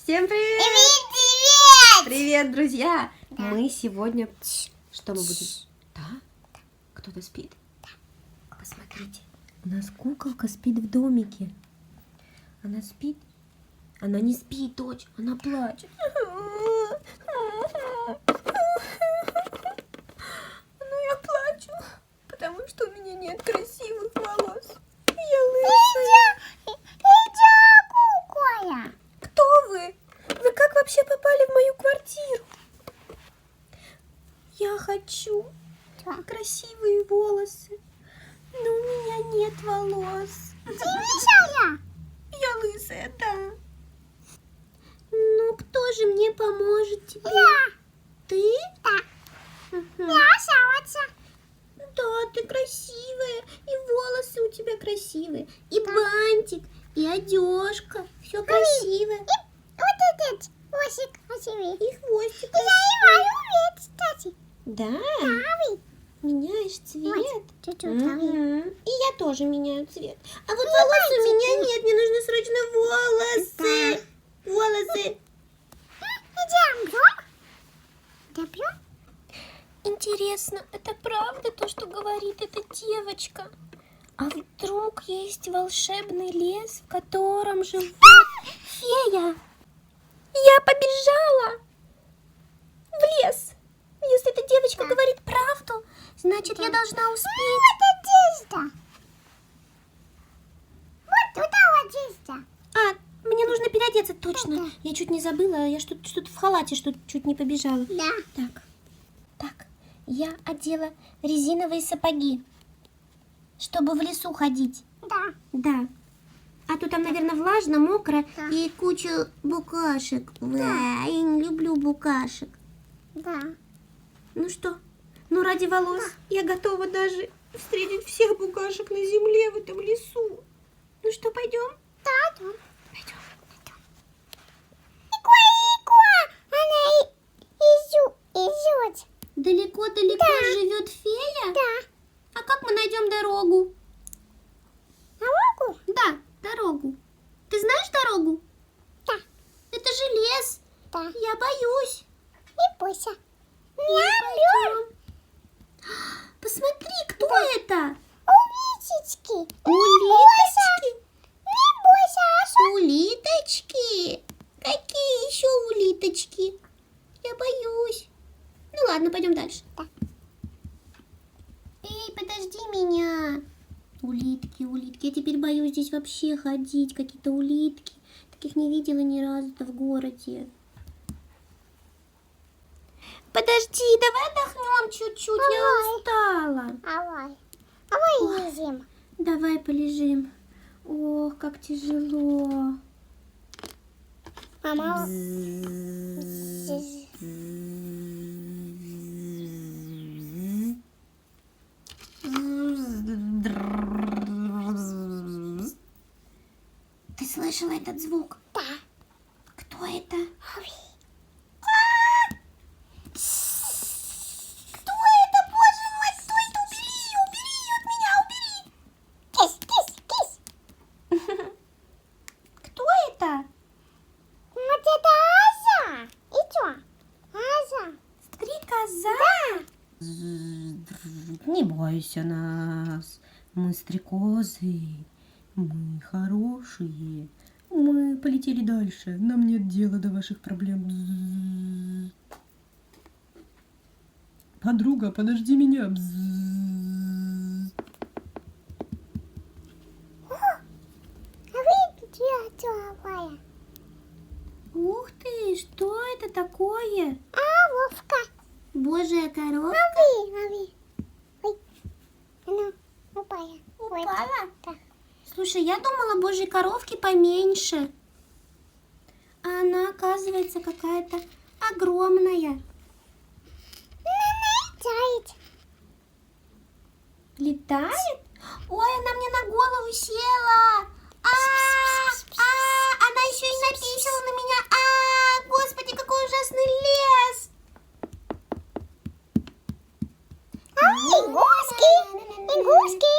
Всем привет! Привет! Привет, друзья! Да. Мы сегодня... Что мы будем... Да? Кто-то спит? Да. Посмотрите. У нас куколка спит в домике. Она спит? Она не спит, дочь. Она плачет. Ну, я плачу, потому что у меня нет красивых волос. Я лысая. Куколя. Кто вы? Вы как вообще попали в мою квартиру? Я хочу красивые волосы, но у меня нет волос. Ты лысая? Я лысая, да. Ну, кто же мне поможет тебе? Я. Ты? Да. Мгм. Я шалаться. Да, ты красивая, и волосы у тебя красивые, и бантик, и одежка, все красивое. Вот этот лосик красивый. И хвостик Я красивый. его люблю, кстати. Да? Правый. Меняешь цвет? Чуть-чуть Мгм. правый. И я тоже меняю цвет. А вот волос у меня нет, мне нужны срочно волосы. Волосы. Идем, бьем? Да, бьем? Интересно, это правда то, что говорит эта девочка? А вдруг есть волшебный лес, в котором живет фея? Я побежала в лес. Если эта девочка говорит правду, значит, я должна успеть. Вот одежда. Вот туда одежда. А, мне нужно переодеться, точно. Да. Я чуть не забыла, я что-то в халате, что чуть не побежала. Да. Так, я одела резиновые сапоги, чтобы в лесу ходить. Да. Да. А то там, наверное, влажно, мокро Да. и куча букашек. Я не люблю букашек. Да. Ну что? Ну, ради волос я готова даже встретить всех букашек на земле в этом лесу. Ну что, пойдем? Да. Пойдем. Она идет. Далеко-далеко Да. живет фея? Да. А как мы найдем дорогу? Дорогу? Да, дорогу. Ты знаешь дорогу? Да. Это же лес. Да. Я боюсь. Не бойся. Пойдем. Посмотри, кто это? Улиточки. Улиточки. Не бойся, Аша. Улиточки. Какие еще улиточки? Я боюсь. Ну ладно, пойдем дальше. Да. Эй, подожди меня. Улитки, улитки. Я теперь боюсь здесь вообще ходить. Какие-то улитки. Таких не видела ни разу-то в городе. Подожди, давай отдохнем чуть-чуть. Я Давай. устала. Давай едем. Давай полежим. Ох, как тяжело. Мама. Ты слышала этот звук? Да. Кто это? Кто это, боже мой? Стой, убери от меня, убери. Кис. Кто это? Вот это Аза. И что? Аза. Стрекоза? Не бойся нас. Мы стрекозы. Мы хорошие. Мы полетели дальше. Нам нет дела до ваших проблем. Подруга, подожди меня. А вы где такое? Ух ты, что это такое? А, Вовка. Божья корова. Лови. Ой. Она упала. Упала? Да. Слушай, я думала, божьей коровки поменьше. А она, оказывается, какая-то огромная. Летает. Летает? Ой, она мне на голову села. Она еще и написала на меня. Господи, какой ужасный лес. Игрушки.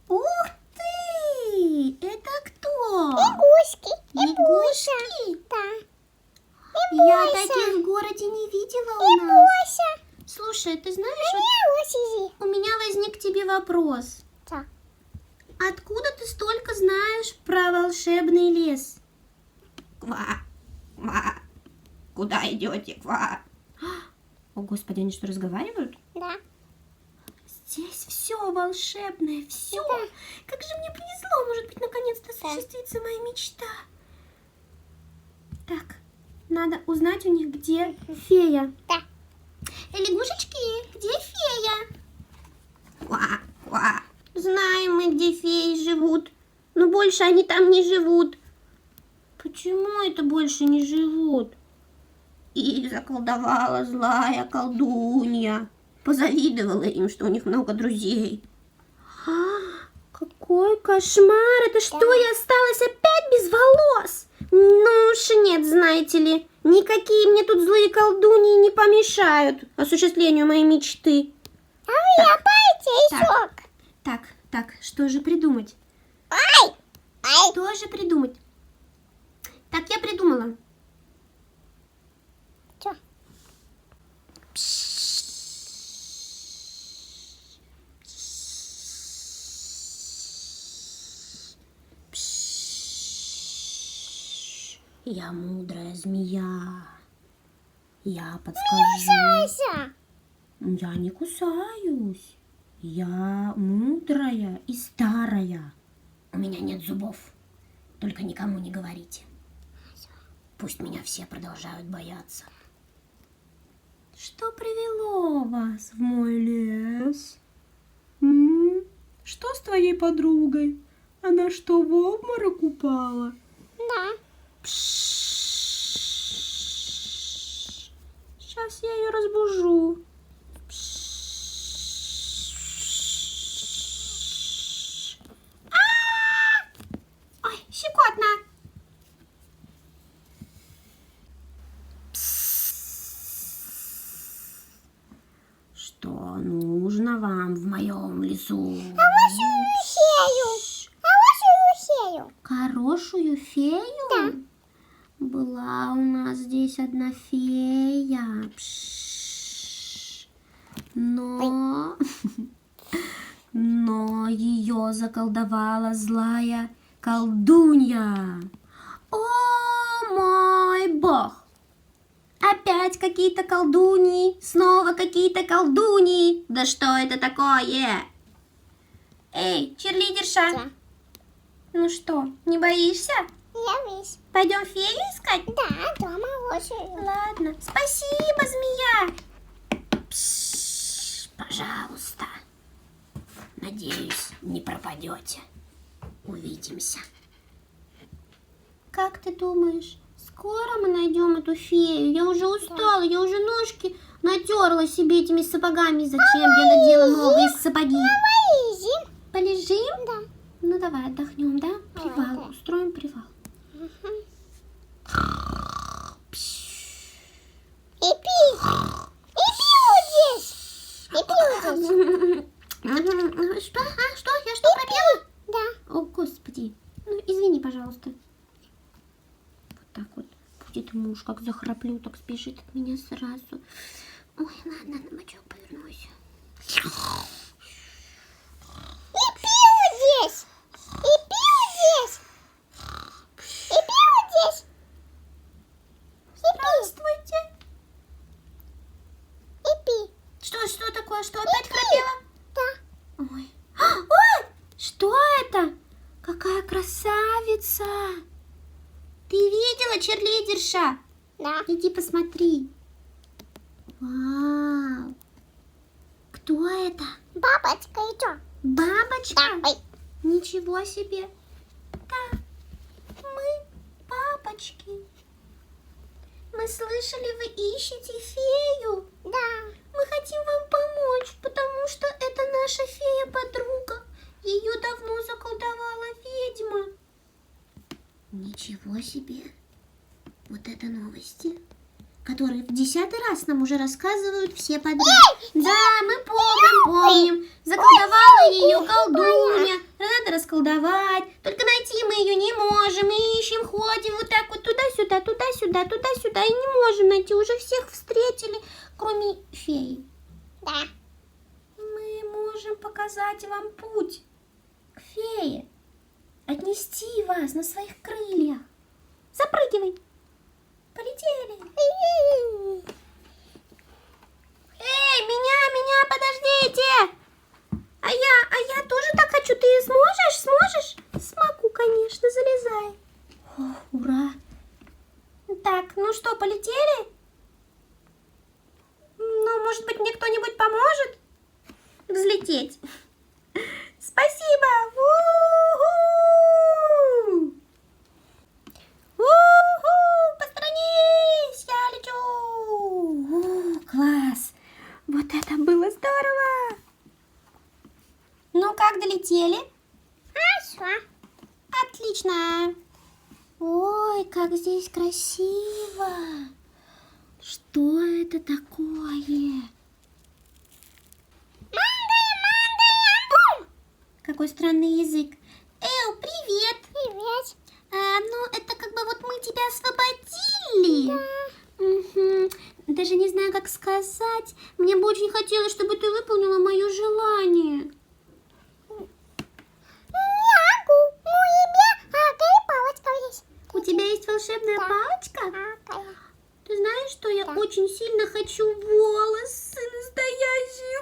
Ух ты! Это кто? Игрушки. Лягушки? Да. Я бойся. таких в городе не видела Не у нас. бойся. Слушай, ты знаешь, Не сиди. вот у меня возник к тебе вопрос. Что? Откуда ты столько знаешь про волшебный лес? Ква, ква. Куда идете, ква? О, Господи, они что, разговаривают? Да. Здесь все волшебное, все. Да. Как же мне повезло, может быть, наконец-то осуществится моя мечта. Так, надо узнать у них, где фея. Да. Лягушечки, где фея? Ква, ква. Знаем мы, где феи живут, но больше они там не живут. Почему это больше не живут? И заколдовала злая колдунья. Позавидовала им, что у них много друзей. Какой кошмар! Это что, я осталась опять без волос? Ну уж нет, знаете ли, никакие мне тут злые колдуньи не помешают осуществлению моей мечты. А вы опаете еще? Так, что же придумать? Ай! Ай! Что же придумать? Так, я придумала. Что? Я мудрая змея. Я подскажу. Сася! Я не кусаюсь. Я мудрая и старая. У меня нет зубов. Только никому не говорите. Пусть меня все продолжают бояться. Что привело вас в мой лес? Что с твоей подругой? Она что, в обморок упала? Да. Сейчас я ее разбужу. Ой, щекотно. Что нужно вам в моем лесу? Фею. А вашу фею? Хорошую фею? Да. Была у нас здесь одна фея. Но ее заколдовала злая колдунья. О мой бог! Опять какие-то колдуньи, снова какие-то колдуньи. Да что это такое? Эй, черлидерша, Да. ну что, не боишься? Я весь. Пойдем фею искать? Да, дома вашу. Ладно. Спасибо, змея. Пожалуйста. Надеюсь, не пропадете. Увидимся. Как ты думаешь, скоро мы найдем эту фею? Я уже устала, я уже ножки натерла себе этими сапогами. Зачем я надела новые сапоги? Поедем. Полежим? Да. Ну давай отдохнем, да? Давай, Привал, да. устроим привал. И пи. И пи вот здесь. И пи вот здесь. Что? А, что? Я что, пропела? Да. О, Господи. Ну, извини, пожалуйста. Вот так вот. Будет муж, как захраплю, так сбежит от меня сразу. Ой, ладно, на бочок повернусь. И пи вот здесь. И пи вот здесь. И пи вот здесь. Здравствуйте. И пи. Что такое? Что, опять храпела? Да. Ой. Ой, что это? Какая красавица. Ты видела, черлидерша? Да. Иди посмотри. Вау. Кто это? Бабочка и что? Бабочка? Да. Ой. Ничего себе. Да, мы бабочки. Мы слышали, вы ищете фею. Да. Мы хотим вам помочь, потому что это наша фея-подруга. Ее давно заколдовала ведьма. Ничего себе. Вот это новости, которые в 10-й раз нам уже рассказывают все подряд. Да, мы помним. Заколдовала ее колдунья, надо расколдовать. Только найти мы ее не можем. Ищем, ходим вот так вот туда-сюда, туда-сюда, туда-сюда. И не можем найти. Уже всех встретили, кроме феи. Да. Мы можем показать вам путь к фее. Отнести вас на своих крыльях. Запрыгивай. Полетели. Эй, меня, подождите. А я тоже так хочу. Ты сможешь? Смогу, конечно, залезай. О, ура. Так, ну что, полетели? Ну, может быть, мне кто-нибудь поможет взлететь? Спасибо. У-ху! У-ху! Посторонись, я лечу. О, класс. Вот это было здорово. Ну, как долетели? Хорошо. Отлично. Ой, как здесь красиво. Что это такое? Бум. Какой странный язык. Эл, привет. Привет. Ну, это как бы вот мы тебя освободили. Мгм. Даже не знаю, как сказать. Мне бы очень хотелось, чтобы ты выполнила мое желание. Могу. У меня палочка есть. У тебя есть волшебная Да. палочка? Какая? Ты знаешь, что я Да. очень сильно хочу волосы настоящие.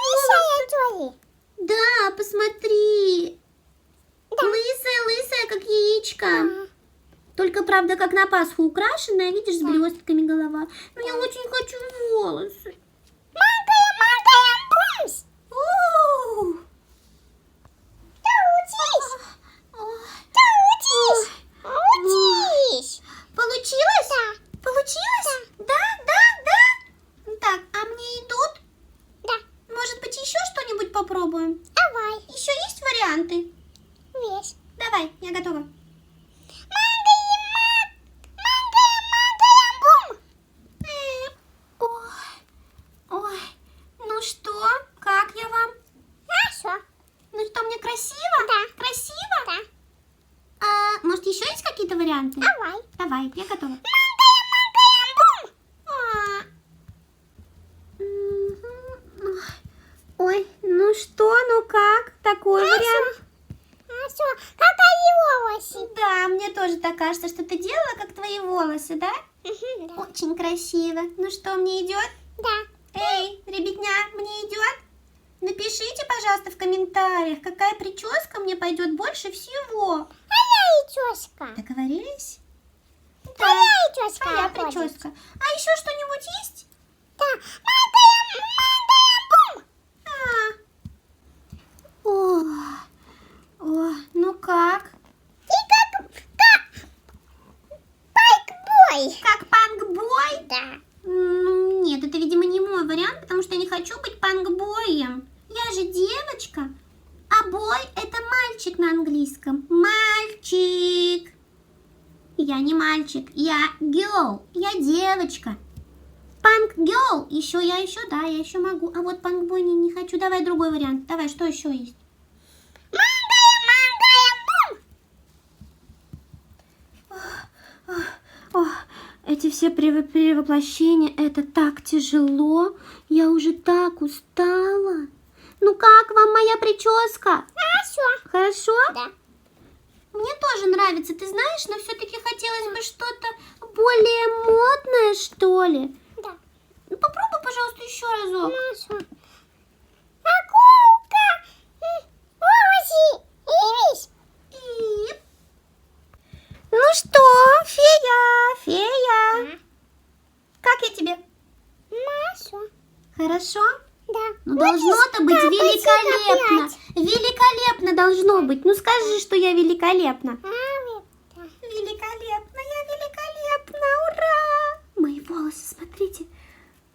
Висая Джоли. Да, посмотри. Да. Лысая, как яичко. Да. Только, правда, как на Пасху украшенная, видишь, с Да. блестками голова. Но я Да. очень хочу волосы. Бумс. О! Учись. Ой. Учись. Учись. Получилось? Да. Получилось? Да. Так, а мне идут? Да. Может быть, еще что-нибудь попробуем? Давай. Еще есть варианты? Весь. Давай, я готова. Бум. Ой, ну что? Как я вам? Хорошо. Ну что, мне красиво? Да. Красиво? Да. Может, еще есть какие-то варианты? Давай. Давай, я готова. Бум. А. Ой, ну что, ну как? Такой вариант? Хорошо. Какая волосы? Да, мне тоже так кажется, что ты делала, как твои волосы, да? Да. Очень красиво. Ну что, мне идет? Да. Эй, ребятня, мне идет? Напишите, пожалуйста, в комментариях, какая прическа мне пойдет больше всего. Тёшка. Договорились? Тёшка. Твоя прическа. А еще что-нибудь есть? Да. Бум. О, ну как? Ты как байкбой. Как панк-бой? Да. Ну, нет, это, видимо, не мой вариант, потому что я не хочу быть панк-боем. Я же девочка, а бой – это мальчик на английском. Мальчик. Я не мальчик, я girl, я девочка. Панк-герл, я еще могу. А вот панк-бой не хочу. Давай другой вариант. Давай, что еще есть? О, эти все перевоплощения, это так тяжело. Я уже так устала. Ну как вам моя прическа? Хорошо. Хорошо? Да. Мне тоже нравится, ты знаешь, но все-таки хотелось бы что-то более модное, что ли. Да. Ну попробуй, пожалуйста, еще разок. Хорошо. Акулка. Волосы. Ивись. И... Ну что, фея, как я тебе? Хорошо. Хорошо? Да. Ну должно-то быть капать, великолепно. капать. Великолепно должно быть. Ну скажи, что я великолепна. Да. Великолепно, я великолепна, ура! Мои волосы, смотрите.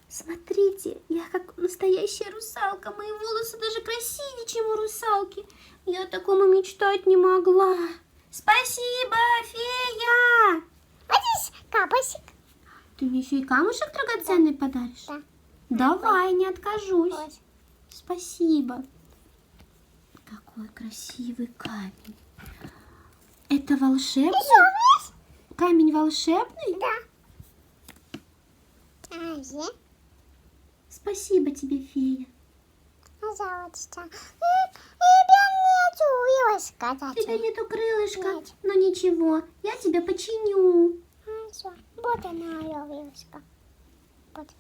Смотрите, я как настоящая русалка. Мои волосы даже красивее, чем у русалки. Я о таком и мечтать не могла. Спасибо, фея! Вот здесь капосик. Ты мне еще и камушек драгоценный подаришь? Да. Давай, не откажусь. Вот. Спасибо. Какой Какой красивый камень. Это волшебный? Еще Камень волшебный? Да. А где? Спасибо тебе, фея. Пожалуйста. Тебя нету вилочка, У тебя нету крылышка. Нет. Но ничего, я тебя починю. Хорошо. Вот она, вилочка.